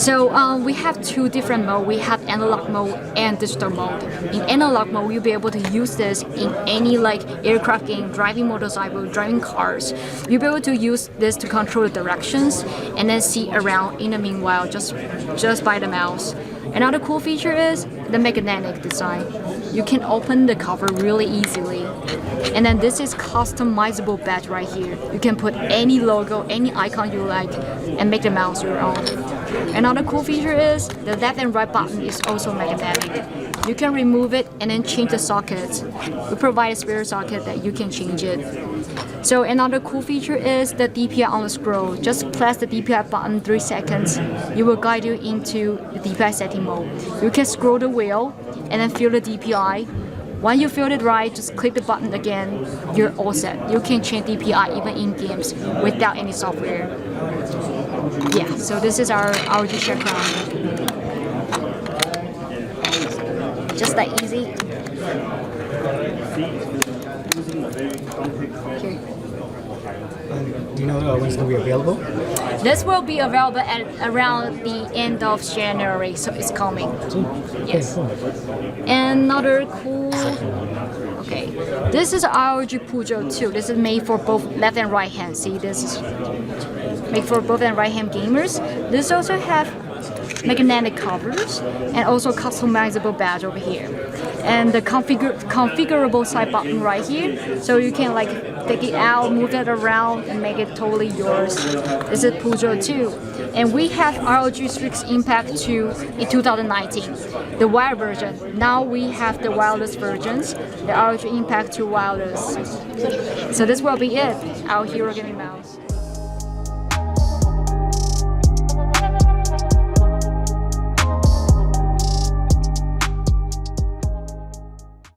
So we have two different modes. We have analog mode and digital mode. In analog mode, you'll be able to use this in any like aircraft game, driving motorcycle, driving cars. You'll be able to use this to control the directions and then see around in the meanwhile just by the mouse. Another cool feature is the magnetic design. You can open the cover really easily. And then this is customizable badge right here. You can put any logo, any icon you like and make the mouse your own. Another cool feature is the left and right button is also magnetic. You can remove it and then change the sockets. We provide a spare socket that you can change it. So another cool feature is the DPI on the scroll. Just press the DPI button 3 seconds. It will guide you into the DPI setting mode. You can scroll the wheel and then feel the DPI. When you feel it right, just click the button again. You're all set. You can change DPI even in games without any software. Yeah, so this is our ROG Chakram. Just that easy. Here. Do you know when it's going to be available? This will be available at around the end of January, so it's coming. Yes. Another cool. Okay, this is ROG Pugio II. This is made for both left and right hand. See, this is made for both and right hand gamers. This also have magnetic covers and also customizable badge over here. And the configurable side button right here, so you can like take it out, move it around, and make it totally yours. This is Pugio II. And we have ROG Strix Impact 2 in 2019, the wired version. Now we have the wireless versions, the ROG Impact 2 wireless. So this will be it, our Hero Gaming Mouse.